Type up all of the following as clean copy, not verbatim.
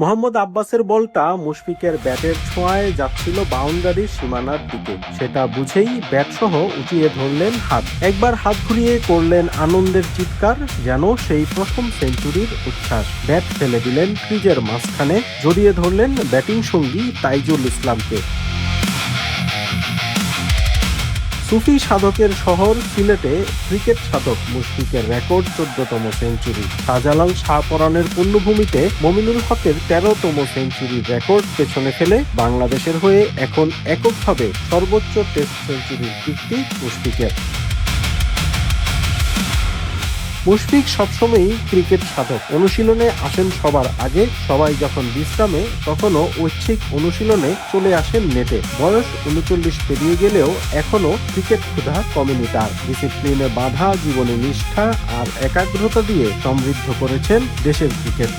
মোহাম্মদ আব্বাসের বলটা মুশফিকের ব্যাটের ছোঁয়ায় যাচ্ছিল বাউন্ডারির সীমানার দিকে। সেটা বুঝেই ব্যাটসহ উঁচিয়ে ধরলেন হাত। একবার হাত ঘুরিয়ে করলেন আনন্দের চিৎকার, যেন সেই প্রথম সেঞ্চুরির উচ্ছ্বাস। ব্যাট ফেলে দিলেন ক্রিজের মাঝখানে, জড়িয়ে ধরলেন ব্যাটিং সঙ্গী তাইজুল ইসলামকে। সুফি সাধকের শহর সিলেটে ক্রিকেট সাধক মুশফিকের রেকর্ড 14তম সেঞ্চুরি। শাহজালাল শাহপরানের পুণ্যভূমিতে মমিনুল হকের 13তম সেঞ্চুরির রেকর্ড পেছনে ফেলে বাংলাদেশের হয়ে এখন এককভাবে সর্বোচ্চ টেস্ট সেঞ্চুরির কীর্তি মুশফিকের। মুশফিক সবসময়ই ক্রিকেট সাধক। অনুশীলনে আসেন সবার আগে, সবাই যখন বিশ্রামে তখনও ঐচ্ছিক অনুশীলনে চলে আসেন নেটে। বয়স 39 পেরিয়ে গেলেও এখনো ক্রিকেট ক্ষুধা কমেনি তার। ডিসিপ্লিনে বাঁধা জীবনে নিষ্ঠা আর একাগ্রতা দিয়ে সমৃদ্ধ করেছেন দেশের ক্রিকেট।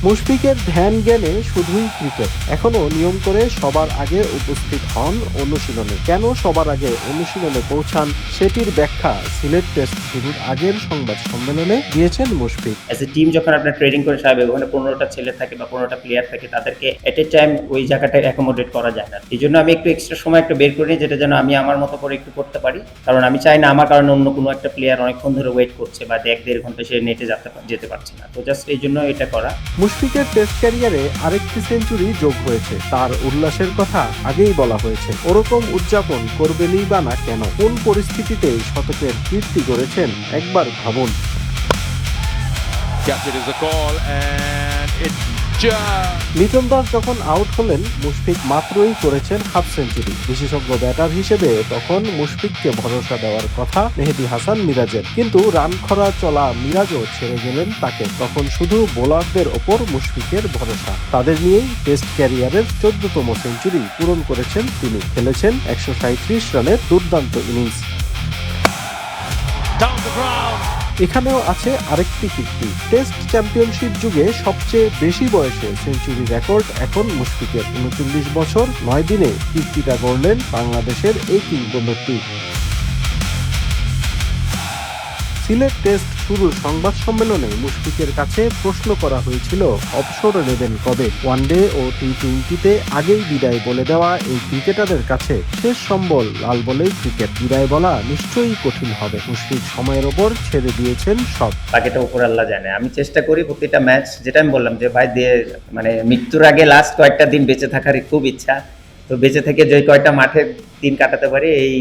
মুশফিকের ধ্যান জ্ঞানে শুধুই ক্রিকেট। এখনো নিয়ম করে সবার আগে উপস্থিত হন অনুশীলনে। কেন সবার আগে অনুশীলনে পৌঁছান সেটির ব্যাখ্যা সিলেট টেস্ট শুরুর আগের সংবাদ সম্মেলনে দিয়েছেন মুশফিক। অ্যাজ এ টিম যখন আপনার ট্রেডিং করে স্বাভাবিক ওখানে 15টা ছেলে থাকে বা 15টা প্লেয়ার থাকে, তাদেরকে এট এ টাইম ওই জায়গাটায় অ্যাকোমোডেট করা যায় না। এই জন্য আমি একটু এক্সট্রা সময় একটু বের করি, যেটা যেন আমি আমার মতো করে একটু করতে পারি। কারণ আমি চাই না আমার কারণে অন্য কোনো একটা প্লেয়ার অনেকক্ষণ ধরে ওয়েট করছে বা 1-1.5 ঘন্টা সে নেটে যেতে পারছে না। তো জাস্ট এই জন্য এটা করা। মুশফিকের টেস্ট ক্যারিয়ারে আরেকটি সেঞ্চুরি যোগ হয়েছে। তার উল্লাসের কথা আগেই বলা হয়েছে। ওরকম উদযাপন করবেনই বা না কেন? কোন পরিস্থিতিতে শতকের কীর্তি গড়েছেন একবার ভাবুন। লিটন দাস যখন আউট হলেন, মুশফিক মাত্রই করেছেন হাফ সেঞ্চুরি। বিশেষজ্ঞ ব্যাটার হিসেবে তখন মুশফিককে ভরসা দেওয়ার কথা মেহেদী হাসান মিরাজের, কিন্তু রান খরা চলা মিরাজও ছেড়ে গেলেন তাকে। তখন শুধু বোলারদের ওপর মুশফিকের ভরসা। তাদের নিয়েই টেস্ট ক্যারিয়ারের 14তম সেঞ্চুরি পূরণ করেছেন তিনি। খেলেছেন 137 রানের দুর্দান্ত ইনিংস। এখানেও আছে আরেকটি কীর্তি। টেস্ট চ্যাম্পিয়নশিপ যুগে সবচেয়ে বেশি বয়সে সেঞ্চুরি রেকর্ড এখন মুশফিকের। 39 বছর 9 দিনে কীর্তিটা গড়লেন বাংলাদেশের এই কিংবদন্তি। সিলেট টেস্ট শুরুর সংবাদ সম্মেলনে মুশফিকের কাছে প্রশ্ন করা হয়েছিল অবসর নেবেন কবে। ওয়ানডে ও টি-20তে আগেই বিদায় বলে দেওয়া এই ক্রিকেটারের কাছে শেষ সম্বল লাল বলেই ক্রিকেট। বিদায় বলা নিশ্চয়ই কঠিন হবে। মুশফিক সময়ের ওপর ছেড়ে দিয়েছেন সব। বাকিটা উপর আল্লাহ জানে। আমি চেষ্টা করি প্রতিটা ম্যাচ, যেটা আমি বললাম যে ভাই মানে মৃত্যুর আগে লাস্ট কয়েকটা দিন বেঁচে থাকার খুব ইচ্ছা। তো বেঁচে থেকে যে কয়েকটা মাঠে দিন কাটাতে পারি এই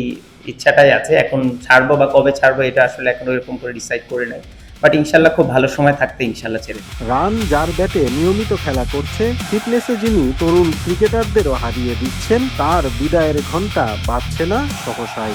ইচ্ছাটাই আছে। এখন ছাড়বো বা কবে ছাড়বো এটা আসলে এখন ওইরকম করে ডিসাইড করে নাই, বাট ইনশাল্লাহ খুব ভালো সময় থাকতে ইনশাল্লাহ ছেড়ে। রান যার ব্যাটে নিয়মিত খেলা করছে, ফিটনেসে যিনি তরুণ ক্রিকেটারদেরও হারিয়ে দিচ্ছেন, তার বিদায়ের ঘন্টা বাজছে না সহসাই।